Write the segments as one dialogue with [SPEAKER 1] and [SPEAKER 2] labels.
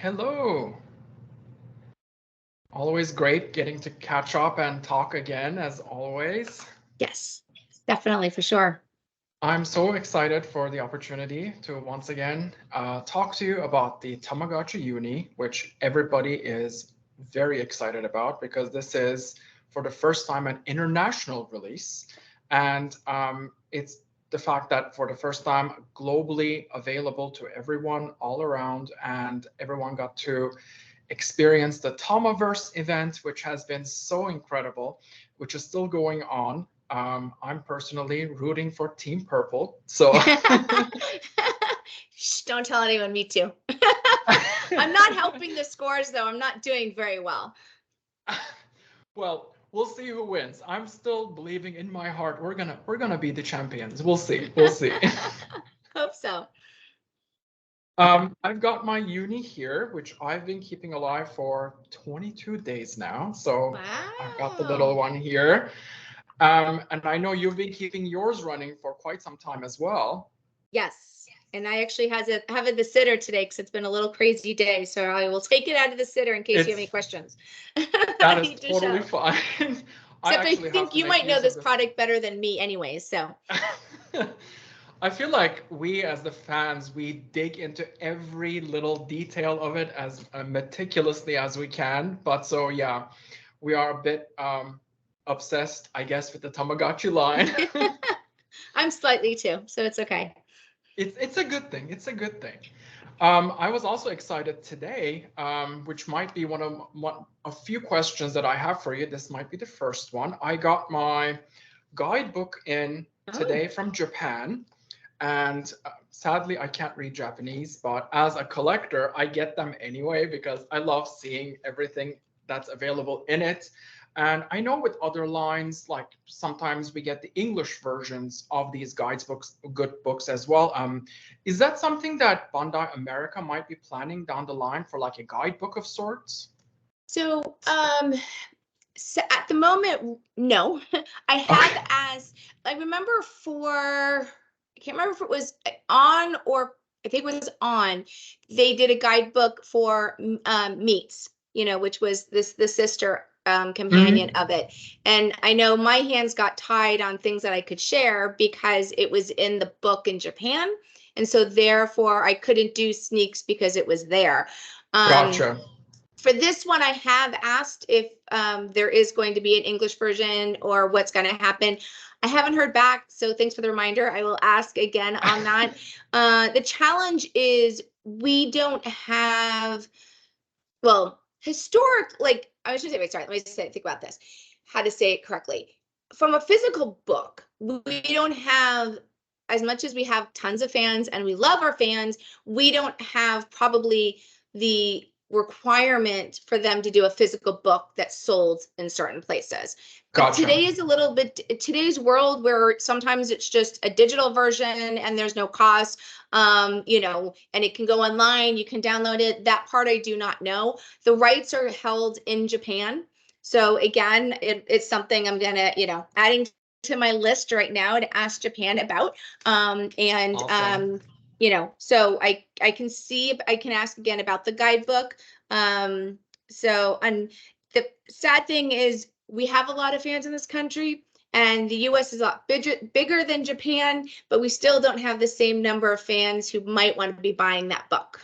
[SPEAKER 1] Hello. Always great getting to catch up and talk again, as always.
[SPEAKER 2] Yes, definitely, for sure.
[SPEAKER 1] I'm so excited for the opportunity to once again talk to you about the Tamagotchi Uni, which everybody is very excited about because this is, for the first time, an international release. And it's the fact that for the first time, globally available to everyone all around, and everyone got to experience the Tamaverse event, which has been so incredible, which is still going on. I'm personally rooting for Team Purple. So
[SPEAKER 2] Shh, don't tell anyone, me too. I'm not helping the scores though. I'm not doing very well.
[SPEAKER 1] Well, we'll see who wins. I'm still believing in my heart we're gonna be the champions. We'll see. We'll see.
[SPEAKER 2] Hope so.
[SPEAKER 1] I've got my uni here, which I've been keeping alive for 22 days now. So
[SPEAKER 2] Wow.
[SPEAKER 1] I've got the little one here. And I know you've been keeping yours running for quite some time as well.
[SPEAKER 2] Yes, and I actually have it the sitter today because it's been a little crazy day. So I will take it out of the sitter in case you have any questions.
[SPEAKER 1] That is totally fine.
[SPEAKER 2] Except I think you might know this product better than me anyway, so.
[SPEAKER 1] I feel like we as the fans, we dig into every little detail of it as meticulously as we can. But so, yeah, we are a bit obsessed, I guess, with the Tamagotchi line.
[SPEAKER 2] I'm slightly too, so it's okay.
[SPEAKER 1] It's a good thing. It's a good thing. I was also excited today, which might be a few questions that I have for you. This might be the first one. I got my guidebook in today from Japan. And sadly, I can't read Japanese, but as a collector, I get them anyway because I love seeing everything that's available in it. And I know with other lines, like sometimes we get the English versions of these good books as well. Is that something that Bandai America might be planning down the line for like a guidebook of sorts?
[SPEAKER 2] So, so at the moment, no. I have asked, I remember I can't remember if it was on or I think it was on, they did a guidebook for meats, which was the sister companion of it. And I know my hands got tied on things that I could share because it was in the book in Japan. And so therefore I couldn't do sneaks because it was there.
[SPEAKER 1] Gotcha.
[SPEAKER 2] For this one, I have asked if there is going to be an English version or what's going to happen. I haven't heard back, so thanks for the reminder. I will ask again on that. The challenge is we don't have, well, I should say, wait, sorry, let me think about this, how to say it correctly. From a physical book, we don't have, as much as we have tons of fans and we love our fans, we don't have probably the requirement for them to do a physical book that's sold in certain places. But
[SPEAKER 1] Gotcha.
[SPEAKER 2] Today is a little bit, today's world where sometimes it's just a digital version and there's no cost, and it can go online, you can download it. That part I do not know. The rights are held in Japan. So again, it's something I'm gonna, adding to my list right now to ask Japan about.
[SPEAKER 1] Awesome.
[SPEAKER 2] So I can see if I can ask again about the guidebook. And the sad thing is we have a lot of fans in this country and the US is a lot bigger than Japan, but we still don't have the same number of fans who might want to be buying that book.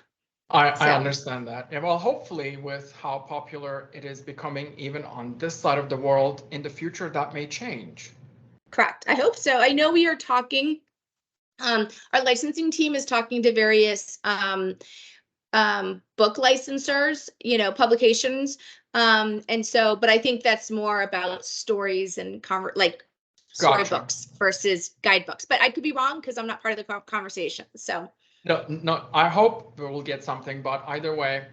[SPEAKER 1] I understand that. Yeah, well, hopefully with how popular it is becoming even on this side of the world in the future, that may change.
[SPEAKER 2] Correct. I hope so. I know we are talking. Our licensing team is talking to various book licensors, publications. But I think that's more about stories and storybooks versus guidebooks. But I could be wrong because I'm not part of the conversation. So
[SPEAKER 1] no, I hope we'll get something. But either way,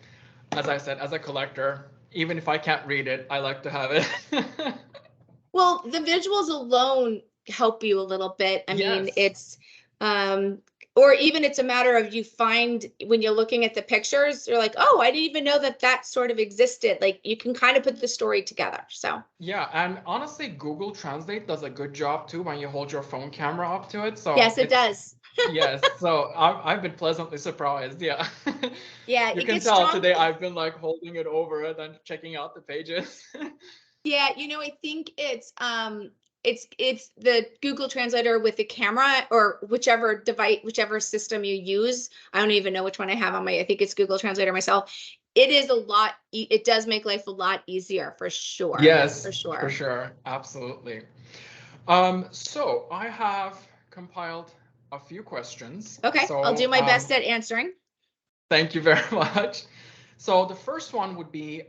[SPEAKER 1] as I said, as a collector, even if I can't read it, I like to have it.
[SPEAKER 2] Well, the visuals alone help you a little bit. I mean, it's or even it's a matter of you find when you're looking at the pictures, you're like, oh, I didn't even know that sort of existed. Like you can kind of put the story together. So
[SPEAKER 1] yeah, and honestly, Google Translate does a good job too when you hold your phone camera up to it. So
[SPEAKER 2] yes, it does.
[SPEAKER 1] Yes, so I've been pleasantly surprised. Yeah.
[SPEAKER 2] Yeah,
[SPEAKER 1] You
[SPEAKER 2] it
[SPEAKER 1] can
[SPEAKER 2] gets
[SPEAKER 1] tell
[SPEAKER 2] strong.
[SPEAKER 1] today I've been like holding it over it and checking out the pages.
[SPEAKER 2] Yeah, I think it's the Google Translator with the camera or whichever device, whichever system you use. I don't even know which one I have on my, I think it's Google Translator myself. It is a lot, it does make life a lot easier for sure. For
[SPEAKER 1] Yes, for
[SPEAKER 2] sure.
[SPEAKER 1] sure. Absolutely. So I have compiled a few questions.
[SPEAKER 2] Okay, I'll do
[SPEAKER 1] So
[SPEAKER 2] my best at answering.
[SPEAKER 1] thank you very much. So the first one would be,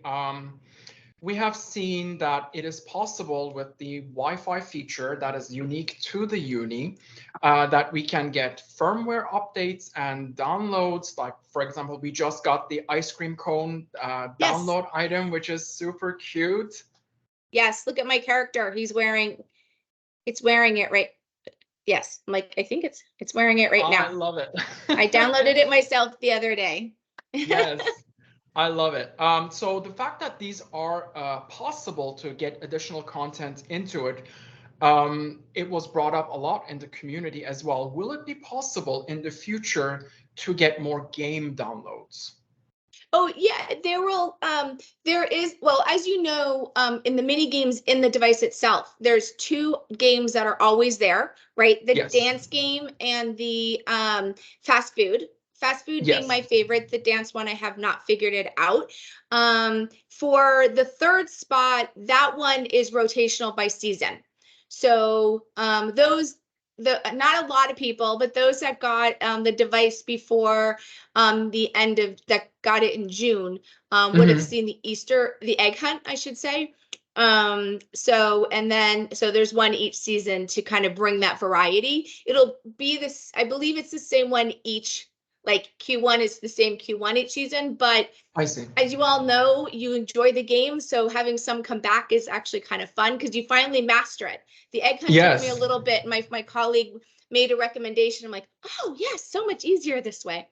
[SPEAKER 1] we have seen that it is possible with the Wi-Fi feature that is unique to the Uni, that we can get firmware updates and downloads. Like, for example, we just got the ice cream cone
[SPEAKER 2] Yes.
[SPEAKER 1] download item, which is super cute.
[SPEAKER 2] Yes, look at my character. It's wearing it right. Yes, I'm like, I think it's wearing it right
[SPEAKER 1] Oh, I
[SPEAKER 2] now.
[SPEAKER 1] love it.
[SPEAKER 2] I downloaded it myself the other day.
[SPEAKER 1] Yes, I love it. So the fact that these are possible to get additional content into it, it was brought up a lot in the community as well. Will it be possible in the future to get more game downloads?
[SPEAKER 2] Oh yeah, there is, well, as you know, in the mini games in the device itself, there's two games that are always there, right? The
[SPEAKER 1] Yes.
[SPEAKER 2] dance game and the fast food. Fast food being
[SPEAKER 1] Yes.
[SPEAKER 2] my favorite, the dance one I have not figured it out. For the third spot, that one is rotational by season. So those the not a lot of people, but those that got the device before the end of that got it in June, would have
[SPEAKER 1] Hmm.
[SPEAKER 2] seen the egg hunt, I should say. So there's one each season to kind of bring that variety. It'll be this, I believe it's the same one each, like Q1 is the same Q1 each season, but
[SPEAKER 1] I see.
[SPEAKER 2] as you all know, you enjoy the game, so having some come back is actually kind of fun because you finally master it. The egg hunt took me a
[SPEAKER 1] Yes.
[SPEAKER 2] little bit. My colleague made a recommendation. I'm like, oh yes, so much easier this way.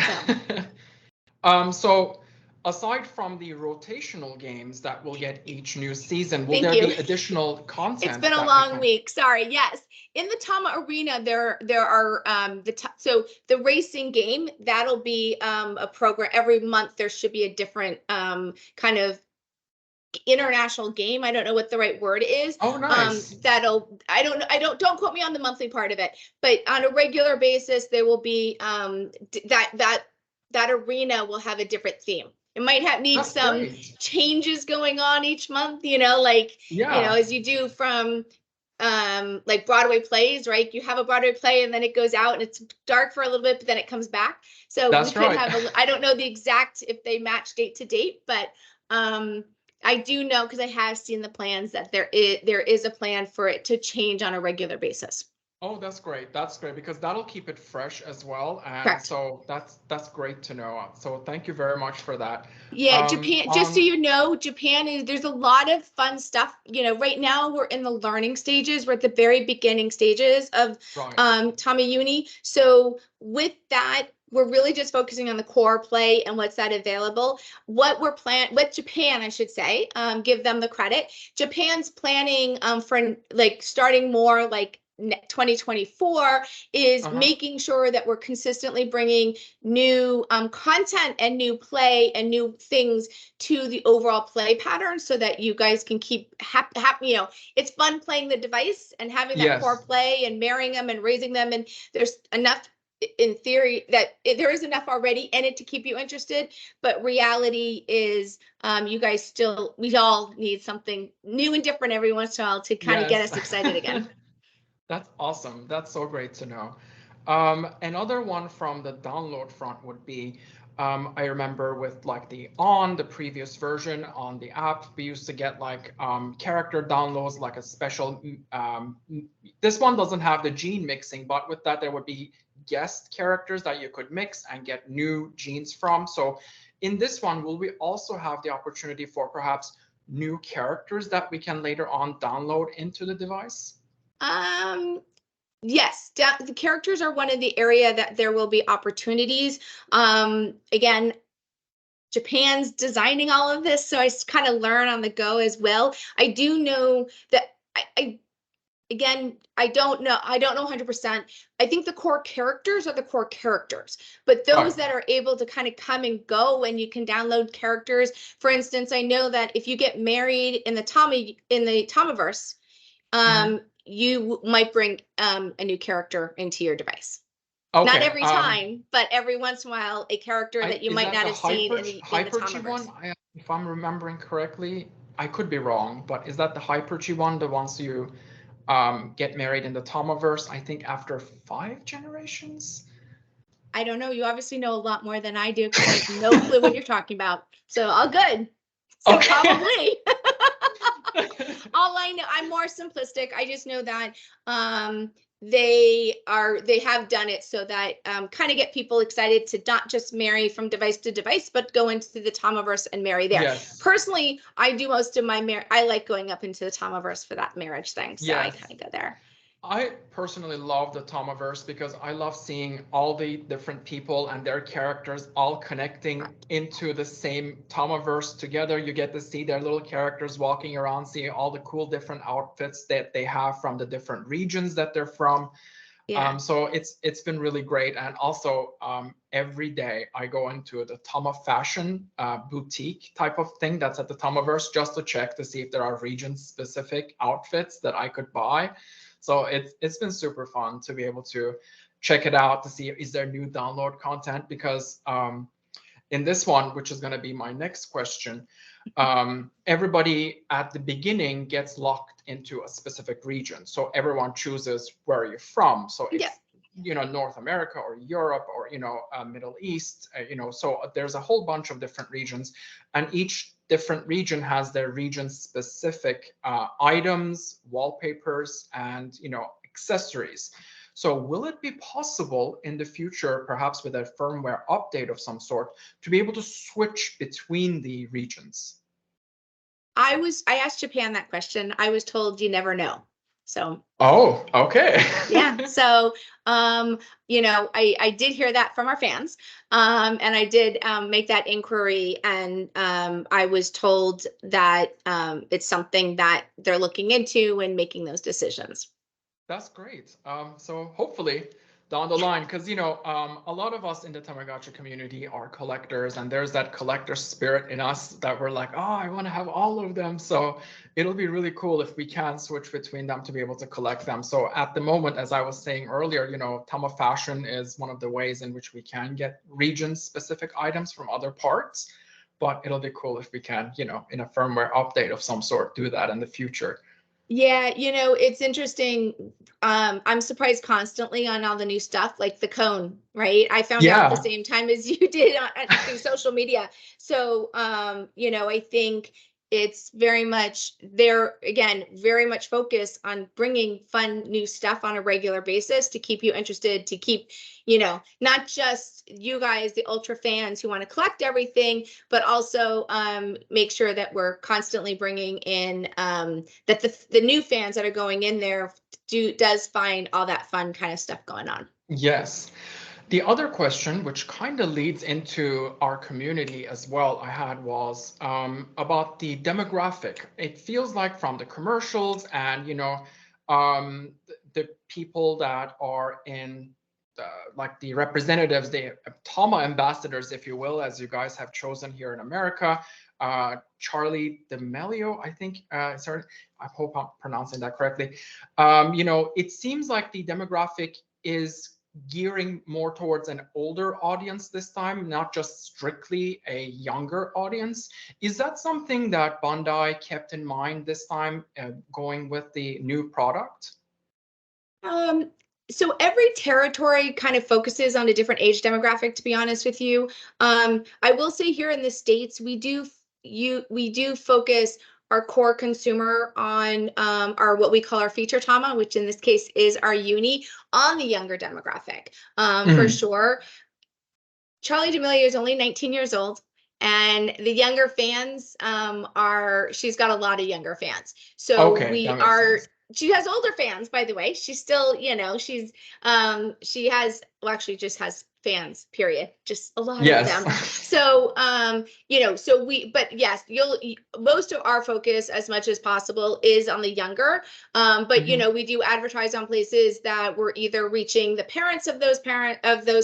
[SPEAKER 2] So
[SPEAKER 1] So aside from the rotational games that will get each new season, will
[SPEAKER 2] thank
[SPEAKER 1] there
[SPEAKER 2] you.
[SPEAKER 1] be additional
[SPEAKER 2] It's
[SPEAKER 1] content
[SPEAKER 2] been a
[SPEAKER 1] that we
[SPEAKER 2] long
[SPEAKER 1] can?
[SPEAKER 2] week. Sorry. Yes. In the Tama arena, there are so the racing game that'll be a program every month. There should be a different kind of international game. I don't know what the right word is.
[SPEAKER 1] Oh, nice.
[SPEAKER 2] That'll don't quote me on the monthly part of it, but on a regular basis there will be that arena will have a different theme. It might need
[SPEAKER 1] That's
[SPEAKER 2] some
[SPEAKER 1] great.
[SPEAKER 2] changes going on each month,
[SPEAKER 1] Yeah,
[SPEAKER 2] as you do from like Broadway plays, right? You have a Broadway play and then it goes out and it's dark for a little bit, but then it comes back. So we
[SPEAKER 1] that's
[SPEAKER 2] could
[SPEAKER 1] right.
[SPEAKER 2] have I don't know the exact if they match date to date, but I do know because I have seen the plans that there is a plan for it to change on a regular basis.
[SPEAKER 1] Oh, that's great. That's great because that'll keep it fresh as well. And
[SPEAKER 2] Correct.
[SPEAKER 1] so that's great to know. So thank you very much for that.
[SPEAKER 2] Yeah, Japan, just so
[SPEAKER 1] On
[SPEAKER 2] you know, Japan is there's a lot of fun stuff. Right now we're in the learning stages. We're at the very beginning stages of
[SPEAKER 1] right.
[SPEAKER 2] Tama Uni. So with that, we're really just focusing on the core play and what's that available. What Japan, I should say, give them the credit. Japan's planning for like starting more like 2024 is
[SPEAKER 1] Uh-huh.
[SPEAKER 2] making sure that we're consistently bringing new content and new play and new things to the overall play pattern so that you guys can keep happy. It's fun playing the device and having that core
[SPEAKER 1] Yes.
[SPEAKER 2] play and marrying them and raising them. And there's enough in theory that there is enough already in it to keep you interested. But reality is you guys we all need something new and different every once in a while to kind of get
[SPEAKER 1] Yes.
[SPEAKER 2] us excited again.
[SPEAKER 1] That's awesome. That's so great to know. Another one from the download front would be, I remember with like the previous version on the app, we used to get like character downloads, like a special, this one doesn't have the gene mixing, but with that there would be guest characters that you could mix and get new genes from. So in this one, will we also have the opportunity for perhaps new characters that we can later on download into the device?
[SPEAKER 2] Um, Yes, the characters are one of the area that there will be opportunities. Again, Japan's designing all of this, so I kind of learn on the go as well. I do know that I again, I don't know 100%. I think the core characters are the core characters, but those
[SPEAKER 1] Right.
[SPEAKER 2] that are able to kind of come and go when you can download characters. For instance, I know that if you get married in the Tamaverse, you might bring a new character into your device. Not
[SPEAKER 1] Okay.
[SPEAKER 2] every time, but every once in a while, a character that you
[SPEAKER 1] Is
[SPEAKER 2] might
[SPEAKER 1] that
[SPEAKER 2] not
[SPEAKER 1] the
[SPEAKER 2] have seen in the
[SPEAKER 1] Hyper-Chi one?
[SPEAKER 2] Tamaverse.
[SPEAKER 1] If I'm remembering correctly, I could be wrong, but is that the Hyper-Chi one, the ones you get married in the Tomaverse, I think after 5 generations?
[SPEAKER 2] I don't know. You obviously know a lot more than I do because I have no clue what you're talking about. So all good. So
[SPEAKER 1] Okay.
[SPEAKER 2] probably. All I know, I'm more simplistic. I just know that they have done it so that kind of get people excited to not just marry from device to device, but go into the Tomaverse and marry there.
[SPEAKER 1] Yes.
[SPEAKER 2] Personally, I do most of my I like going up into the Tomaverse for that marriage thing. So I
[SPEAKER 1] Yes.
[SPEAKER 2] kind of go there.
[SPEAKER 1] I personally love the Tomaverse because I love seeing all the different people and their characters all connecting into the same Tomaverse together. You get to see their little characters walking around, seeing all the cool different outfits that they have from the different regions that they're from.
[SPEAKER 2] Yeah.
[SPEAKER 1] So it's been really great. And also every day I go into the Tama fashion boutique type of thing that's at the Tomaverse just to check to see if there are region specific outfits that I could buy. So it's been super fun to be able to check it out to see is there new download content, because in this one, which is going to be my next question, everybody at the beginning gets locked into a specific region. So everyone chooses where you're from. So it's, North America or Europe or, Middle East, so there's a whole bunch of different regions, and each different region has their region specific items, wallpapers, and, accessories. So will it be possible in the future, perhaps with a firmware update of some sort, to be able to switch between the regions?
[SPEAKER 2] I asked Japan that question. I was told you never know. So.
[SPEAKER 1] Oh, okay.
[SPEAKER 2] Yeah. So, I did hear that from our fans. And I did make that inquiry, and I was told that it's something that they're looking into when making those decisions.
[SPEAKER 1] That's great. So hopefully down the line, because a lot of us in the Tamagotchi community are collectors, and there's that collector spirit in us that we're like, oh, I want to have all of them. So it'll be really cool if we can switch between them to be able to collect them. So at the moment, as I was saying earlier, Tama Fashion is one of the ways in which we can get region-specific items from other parts. But it'll be cool if we can, in a firmware update of some sort, do that in the future.
[SPEAKER 2] Yeah, it's interesting. I'm surprised constantly on all the new stuff, like the cone, right? I found out at the same time as you did through social media. So, I think it's very much there, again, very much focused on bringing fun new stuff on a regular basis to keep you interested, to keep, not just you guys, the ultra fans who want to collect everything, but also make sure that we're constantly bringing in that the new fans that are going in there does find all that fun kind of stuff going on.
[SPEAKER 1] Yes. The other question, which kind of leads into our community as well, I had was about the demographic. It feels like from the commercials and, the people that are in like the representatives, the Tama ambassadors, if you will, as you guys have chosen here in America, Charlie D'Amelio, I think, sorry, I hope I'm pronouncing that correctly. It seems like the demographic is gearing more towards an older audience this time, not just strictly a younger audience. Is that something that Bandai kept in mind this time, going with the new product?
[SPEAKER 2] So every territory kind of focuses on a different age demographic, to be honest with you. I will say here in the States, we do focus our core consumer on our what we call our feature Tama, which in this case is our Uni, on the younger demographic, for sure. Charlie D'Amelio is only 19 years old. And the younger fans she's got a lot of younger fans. So she has older fans, by the way. She's still, she has, well, actually just has fans, period. Just a lot
[SPEAKER 1] Yes.
[SPEAKER 2] of them. So, but yes, most of our focus as much as possible is on the younger. But we do advertise on places that we're either reaching the parents of those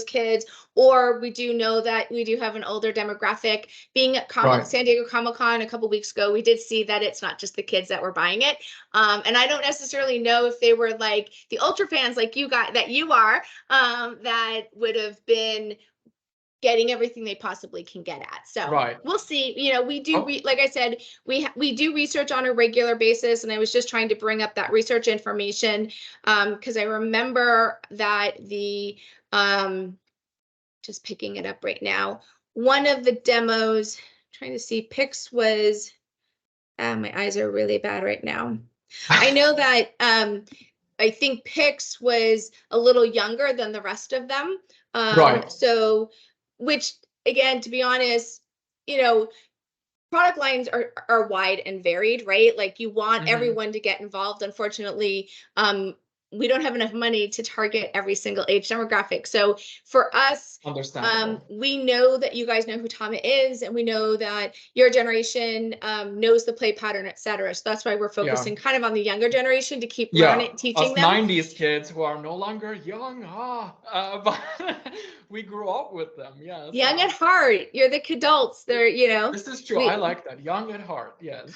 [SPEAKER 2] kids, or we do know that we do have an older demographic. Being at San Diego Comic-Con a couple weeks ago, we did see that it's not just the kids that were buying it. And I don't necessarily know if they were like the ultra fans like you are, that would have been getting everything they possibly can get at. So we'll see. We do, like I said, we do research on a regular basis. And I was just trying to bring up that research information because I remember that just picking it up right now, one of the demos, trying to see, Pix was, my eyes are really bad right now. I know that I think Pix was a little younger than the rest of them. So, which again, to be honest, product lines are wide and varied, right? Like you want everyone to get involved. Unfortunately, we don't have enough money to target every single age demographic. So for us, we know that you guys know who Tama is, and we know that your generation knows the play pattern, etc. So that's why we're focusing kind of on the younger generation to keep teaching them.
[SPEAKER 1] 90s kids who are no longer young, but we grew up with them. Yes.
[SPEAKER 2] Young at heart. You're the kidults. They're,
[SPEAKER 1] This is true. I like that. Young at heart. Yes.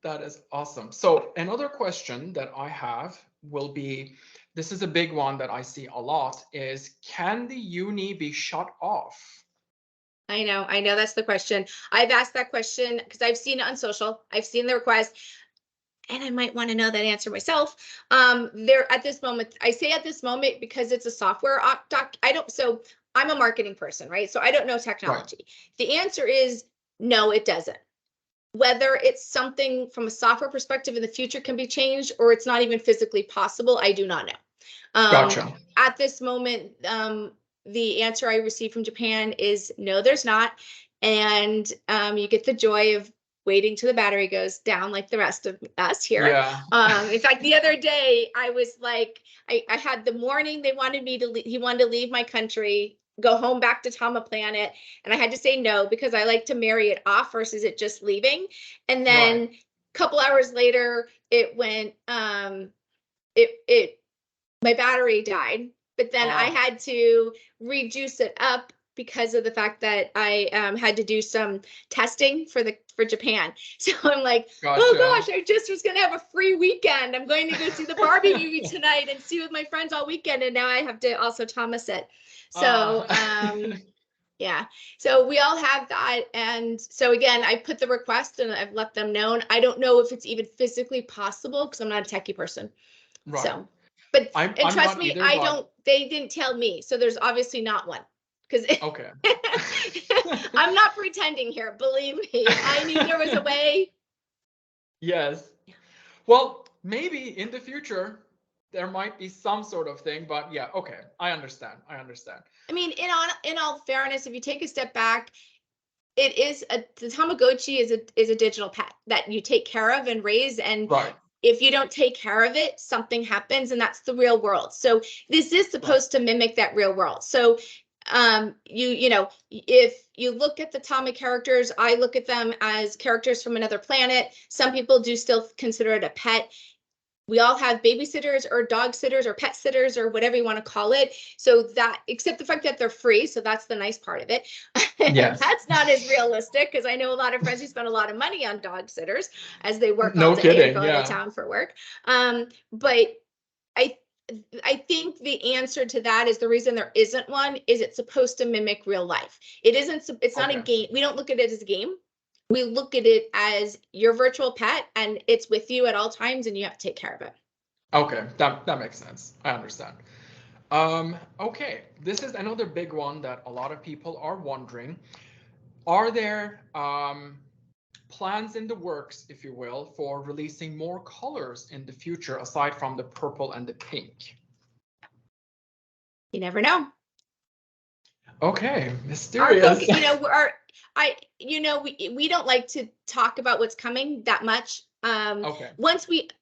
[SPEAKER 1] That is awesome. So another question that I have will be, this is a big one that I see a lot, is can the uni be shut off?
[SPEAKER 2] I know that's the question. I've asked that question because I've seen it on social. I've seen the request, and I might want to know that answer myself. There at this moment, I say at this moment because it's a software doc. So I'm a marketing person, right? So I don't know technology. The answer is no, it doesn't. Whether it's something from a software perspective in the future can be changed, or it's not even physically possible, I do not know.
[SPEAKER 1] Gotcha.
[SPEAKER 2] At this moment, the answer I received from Japan is no, there's not. And you get the joy of waiting till the battery goes down like the rest of us here. In fact, the other day I was like, I had the morning he wanted to leave my country, go home back to Tama Planet, and I had to say no because I like to marry it off versus it just leaving. And then a couple hours later, it went my battery died, but then I had to rejuice it up because of the fact that I had to do some testing for Japan. So I'm like, oh gosh, I just was gonna have a free weekend. I'm going to go see the Barbie movie tonight and see with my friends all weekend, and now I have to also Thomas it. So yeah, so we all have that. And so again, I put the request and I've let them know. I don't know if it's even physically possible because I'm not a techie person. So, but and trust me, they didn't tell me. So there's obviously not one.
[SPEAKER 1] Okay.
[SPEAKER 2] I'm not pretending here. Believe me, I knew there was a way.
[SPEAKER 1] Yes. Well, maybe in the future, there might be some sort of thing, but yeah, okay. I understand.
[SPEAKER 2] I mean, in all fairness, if you take a step back, the Tamagotchi is a digital pet that you take care of and raise, and if you don't take care of it, something happens, and that's the real world. So this is supposed to mimic that real world. So if you look at the Tama characters, I look at them as characters from another planet. Some people do still consider it a pet. We all have babysitters or dog sitters or pet sitters or whatever you want to call it. So that, except the fact that they're free. So that's the nice part of it. That's not as realistic because I know a lot of friends who spend a lot of money on dog sitters as they work all day and go into town for work. But I think the answer to that is the reason there isn't one is it's supposed to mimic real life. It's not a game. We don't look at it as a game. We look at it as your virtual pet and it's with you at all times and you have to take care of it.
[SPEAKER 1] Okay, that makes sense. I understand. Okay, this is another big one that a lot of people are wondering. Are there plans in the works, if you will, for releasing more colors in the future aside from the purple and the pink?
[SPEAKER 2] You never know.
[SPEAKER 1] Okay, mysterious.
[SPEAKER 2] We don't like to talk about what's coming that much
[SPEAKER 1] Okay.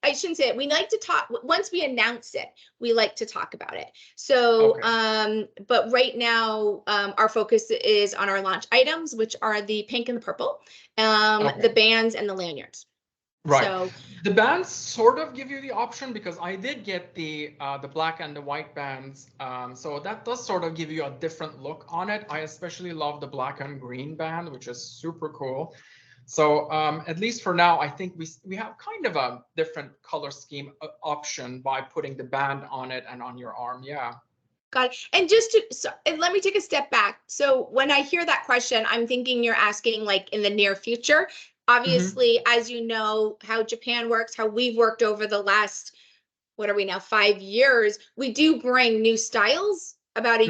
[SPEAKER 2] I shouldn't say it, we like to talk, once we announce it, we like to talk about it. So,
[SPEAKER 1] Okay.
[SPEAKER 2] but right now, our focus is on our launch items, which are the pink and the purple,
[SPEAKER 1] Okay.
[SPEAKER 2] the bands and the lanyards.
[SPEAKER 1] Right.
[SPEAKER 2] So
[SPEAKER 1] The bands sort of give you the option because I did get the black and the white bands. So that does sort of give you a different look on it. I especially love the black and green band, which is super cool. So at least for now, I think we have kind of a different color scheme option by putting the band on it and on your arm. Yeah.
[SPEAKER 2] got it. And just to, so, and let me take a step back. So when I hear that question, I'm thinking you're asking like in the near future. Obviously, as you know, how Japan works, how we've worked over the last, what are we now, 5 years, we do bring new styles about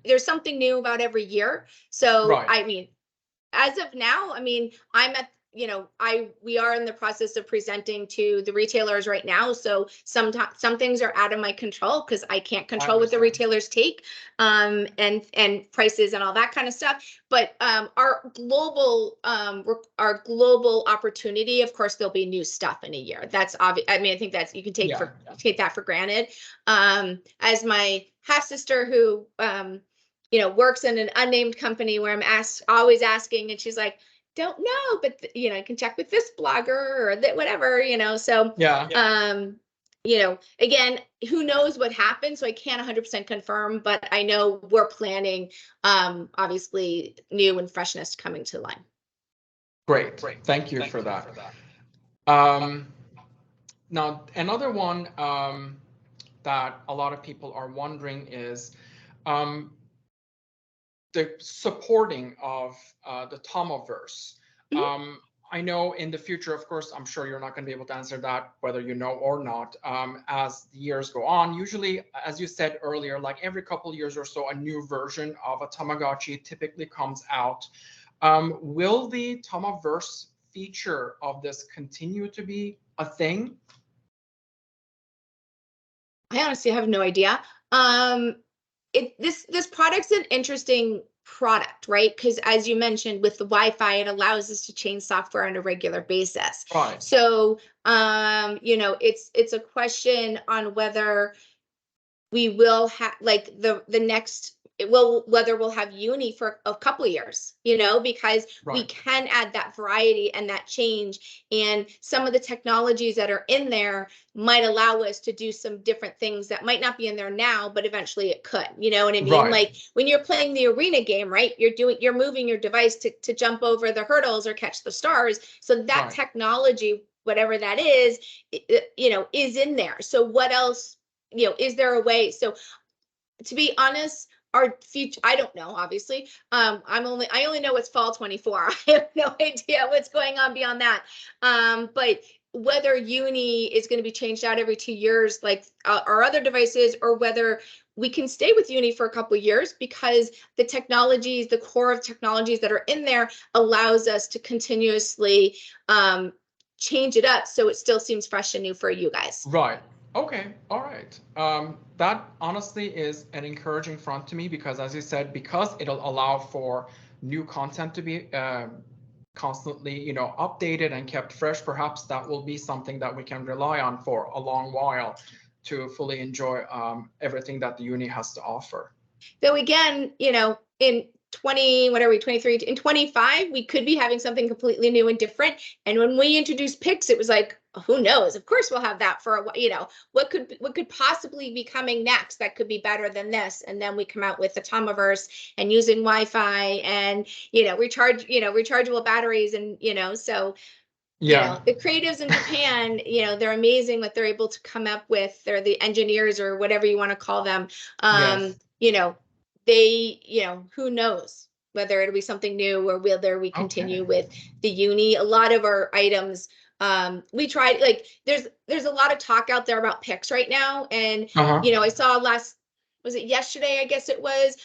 [SPEAKER 2] there's something new about every year. So,
[SPEAKER 1] Right.
[SPEAKER 2] I mean, as of now, I mean, I'm at, we are in the process of presenting to the retailers right now. So some things are out of my control because I can't control what the retailers take, and prices and all that kind of stuff. But our global opportunity, of course, there'll be new stuff in a year. That's obvious. I mean, I think that's, you can take that for granted. As my half sister who works in an unnamed company where I'm always asking, and she's like, don't know, but you can check with this blogger or that, whatever, so again, who knows what happens, so I can't 100% confirm, but I know we're planning obviously new and freshness coming to line.
[SPEAKER 1] Great. Thank you for that. Now, another one that a lot of people are wondering is the supporting of the Tamaverse. I know in the future, of course, I'm sure you're not going to be able to answer that, whether you know or not, as the years go on. Usually, as you said earlier, like every couple of years or so, a new version of a Tamagotchi typically comes out. Will the Tamaverse feature of this continue to be a thing?
[SPEAKER 2] I honestly have no idea. This product's an interesting product, right? Because as you mentioned, with the Wi-Fi, it allows us to change software on a regular basis.
[SPEAKER 1] Right.
[SPEAKER 2] So, it's a question on whether we will have like the next. Whether we'll have Uni for a couple of years, because we can add that variety and that change, and some of the technologies that are in there might allow us to do some different things that might not be in there now, but eventually it could, you know what I mean?
[SPEAKER 1] Right.
[SPEAKER 2] Like when you're playing the arena game, right? You're moving your device to jump over the hurdles or catch the stars. So that technology, whatever that is, is in there. So what else, is there a way? So to be honest, our future, I don't know, obviously. I only know it's fall 24. I have no idea what's going on beyond that. But whether Uni is going to be changed out every 2 years, like our other devices, or whether we can stay with Uni for a couple of years because the technologies, the core of technologies that are in there allows us to continuously change it up so it still seems fresh and new for you guys.
[SPEAKER 1] Right. Okay. All right. That honestly is an encouraging front to me because, as you said, because it'll allow for new content to be constantly, updated and kept fresh. Perhaps that will be something that we can rely on for a long while to fully enjoy everything that the Uni has to offer.
[SPEAKER 2] Though again, in 23, in 25, we could be having something completely new and different. And when we introduced Pix, it was like, who knows? Of course, we'll have that for a while. What could possibly be coming next that could be better than this? And then we come out with the Tamaverse and using Wi-Fi and rechargeable batteries and so. The creatives in Japan, they're amazing what they're able to come up with. They're the engineers or whatever you want to call them. They, who knows whether it'll be something new or whether we continue with the Uni. A lot of our items, we tried, like there's a lot of talk out there about Pix right now. And, I saw was it yesterday? I guess it was,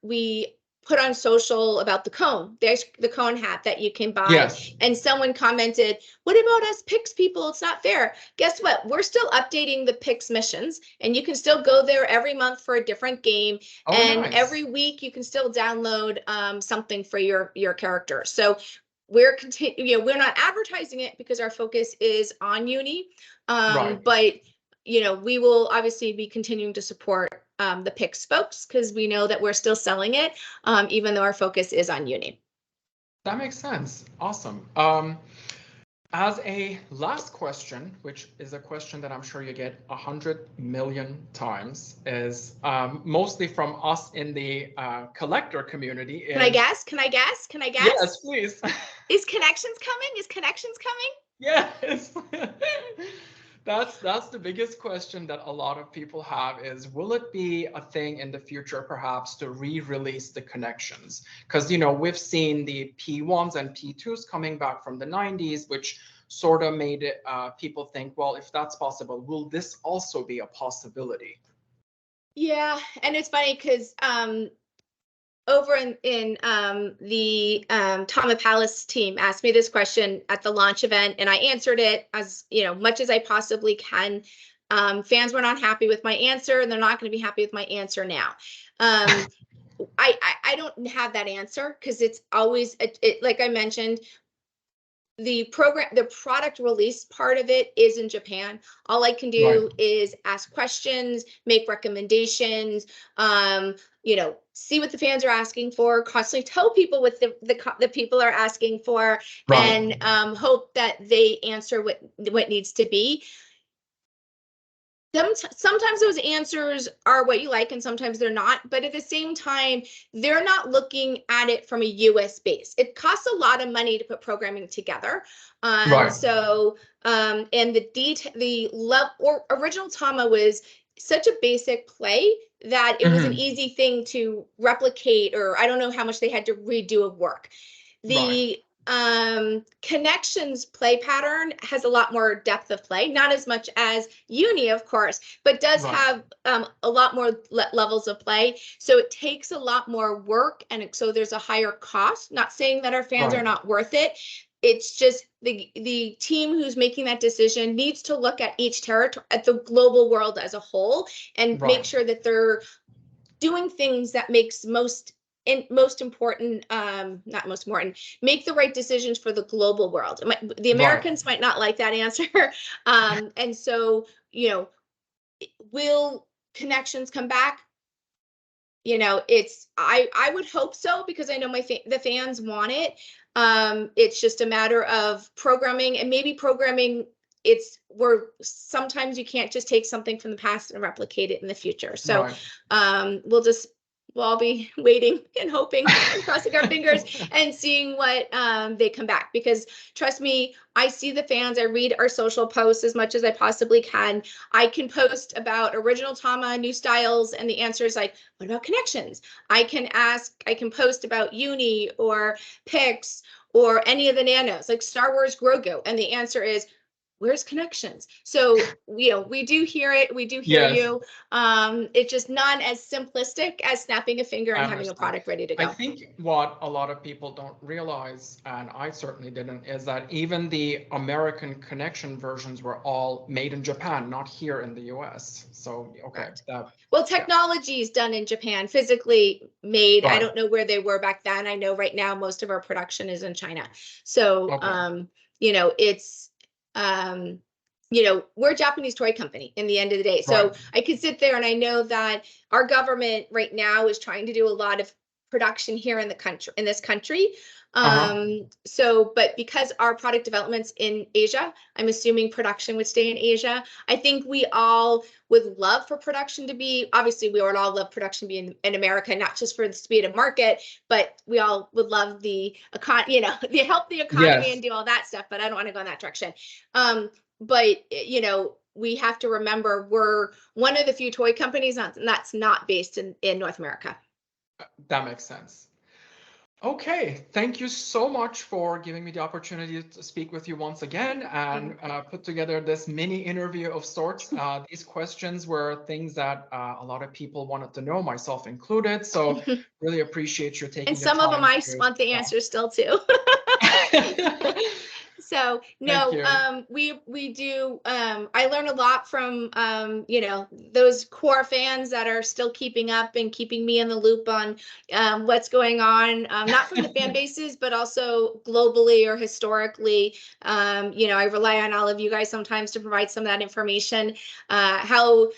[SPEAKER 2] we put on social about the cone, the cone hat that you can buy. And someone commented, what about us Pix people? It's not fair. Guess what? We're still updating the Pix missions, and you can still go there every month for a different game. Every week you can still download something for your character. So we're we're not advertising it because our focus is on Uni. But we will obviously be continuing to support the Pix folks because we know that we're still selling it, even though our focus is on Uni.
[SPEAKER 1] That makes sense. Awesome. As a last question, which is a question that I'm sure you get 100 million times, is mostly from us in the collector community.
[SPEAKER 2] Can I guess? Can I guess? Can I guess?
[SPEAKER 1] Yes, please.
[SPEAKER 2] Is Connections coming? Is Connections coming?
[SPEAKER 1] Yes. That's the biggest question that a lot of people have is, will it be a thing in the future perhaps to re-release the Connections? Because, we've seen the P1s and P2s coming back from the 90s, which sort of made it people think, well, if that's possible, will this also be a possibility?
[SPEAKER 2] Yeah, and it's funny because over in the Tama Palace team asked me this question at the launch event, and I answered it as much as I possibly can. Fans were not happy with my answer, and they're not going to be happy with my answer now. I don't have that answer because it's always like I mentioned. The product release part of it is in Japan. All I can do is ask questions, make recommendations, see what the fans are asking for, constantly tell people what the people are asking for, and hope that they answer what needs to be. Sometimes those answers are what you like and sometimes they're not, but at the same time, they're not looking at it from a US base. It costs a lot of money to put programming together. So, and the original Tama was such a basic play that it was an easy thing to replicate, or I don't know how much they had to redo of work. The Connections play pattern has a lot more depth of play, not as much as Uni, of course, but does have a lot more levels of play. So it takes a lot more work, and so there's a higher cost. Not saying that our fans are not worth it. It's just the team who's making that decision needs to look at each territory, at the global world as a whole, and make sure that they're doing things that makes most important, not most important, make the right decisions for the global world. The Americans might not like that answer. And so, will Connections come back? I would hope so, because I know the fans want it. It's just a matter of programming, and maybe programming where sometimes you can't just take something from the past and replicate it in the future. So we'll all be waiting and hoping and crossing our fingers and seeing what they come back, because trust me, I see the fans. I read our social posts as much as I possibly can. I can post about original Tama, new styles, and the answer is like, what about Connections? I can post about Uni or Pix or any of the nanos, like Star Wars Grogu, and the answer is, where's Connections? So, we do hear it. We do hear you. It's just not as simplistic as snapping a finger and having a product ready to go.
[SPEAKER 1] I think what a lot of people don't realize, and I certainly didn't, is that even the American Connection versions were all made in Japan, not here in the US. So, well,
[SPEAKER 2] technology is done in Japan, physically made. I don't know where they were back then. I know right now most of our production is in China. So, it's we're a Japanese toy company in the end of the day. So I could sit there, and I know that our government right now is trying to do a lot of production here in this country. But because our product development's in Asia, I'm assuming production would stay in Asia. I think we all would love for production to be, obviously we would all love production to be in America, not just for the speed of market, but we all would love the help the economy and do all that stuff, but I don't want to go in that direction. But we have to remember we're one of the few toy companies that's not based in North America.
[SPEAKER 1] That makes sense. Okay, thank you so much for giving me the opportunity to speak with you once again and put together this mini interview of sorts. These questions were things that a lot of people wanted to know, myself included. So really appreciate you taking the time.
[SPEAKER 2] And some of them I want the answers still too. So no, we do. I learn a lot from those core fans that are still keeping up and keeping me in the loop on what's going on, not from the fan bases, but also globally or historically. I rely on all of you guys sometimes to provide some of that information. How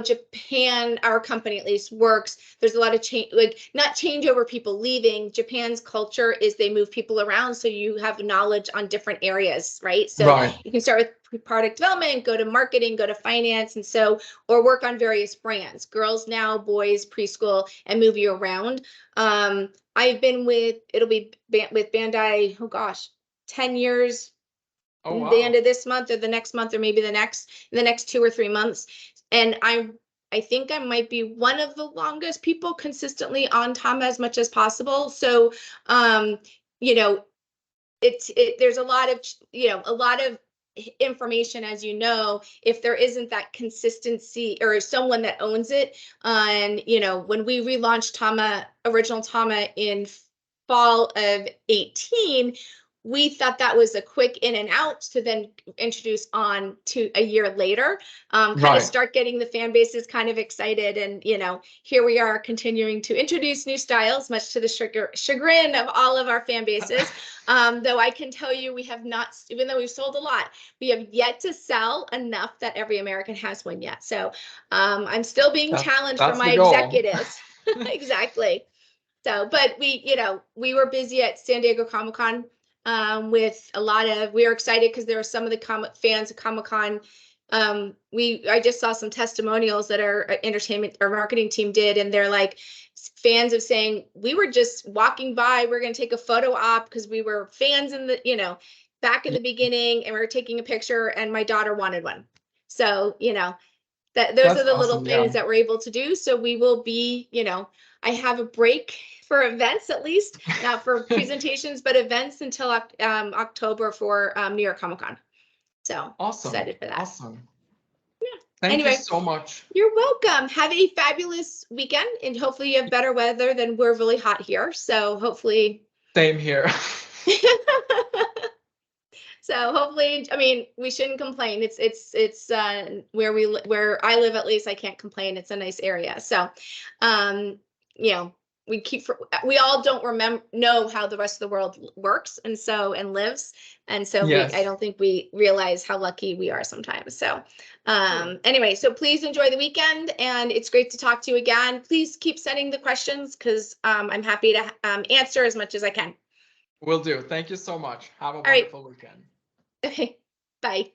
[SPEAKER 2] Japan, our company at least, works. There's a lot of change, like not changeover people leaving. Japan's culture is they move people around, so you have knowledge on different areas, right? So you can start with product development, go to marketing, go to finance, and so, or work on various brands, girls now, boys, preschool, and move you around. I've been with Bandai, oh gosh, 10 years.
[SPEAKER 1] Oh, wow.
[SPEAKER 2] The end of this month or the next month, or maybe the next 2 or 3 months. And I think I might be one of the longest people consistently on Tama as much as possible. So, there's a lot of information, as you know, if there isn't that consistency or someone that owns it. And, when we relaunched original Tama in fall of 18, we thought that was a quick in and out to then introduce on to a year later, kind of start getting the fan bases kind of excited. And, here we are continuing to introduce new styles, much to the chagrin of all of our fan bases. Though I can tell you, we have not, even though we've sold a lot, we have yet to sell enough that every American has one yet. So I'm still being challenged from my executives. Exactly. So, but we were busy at San Diego Comic-Con. With a lot of, we were excited because there were some of the fans of Comic-Con. I just saw some testimonials that our marketing team did, and they're like fans of saying, we were just walking by, we're going to take a photo op because we were fans in the, back in the beginning, and we were taking a picture, and my daughter wanted one. So, those are the little things that we're able to do. So we will be, I have a break for events, at least not for presentations, but events until October for New York Comic-Con. So excited for that.
[SPEAKER 1] Awesome.
[SPEAKER 2] Yeah.
[SPEAKER 1] Thank you so much.
[SPEAKER 2] You're welcome. Have a fabulous weekend, and hopefully you have better weather than we're really hot here. So hopefully.
[SPEAKER 1] Same here.
[SPEAKER 2] So hopefully, I mean, we shouldn't complain. It's where I live, at least I can't complain. It's a nice area. So, we all don't know how the rest of the world works and lives. And so I don't think we realize how lucky we are sometimes. So anyway, so please enjoy the weekend, and it's great to talk to you again. Please keep sending the questions because I'm happy to answer as much as I can.
[SPEAKER 1] Will do. Thank you so much. Have a wonderful weekend.
[SPEAKER 2] Okay, bye.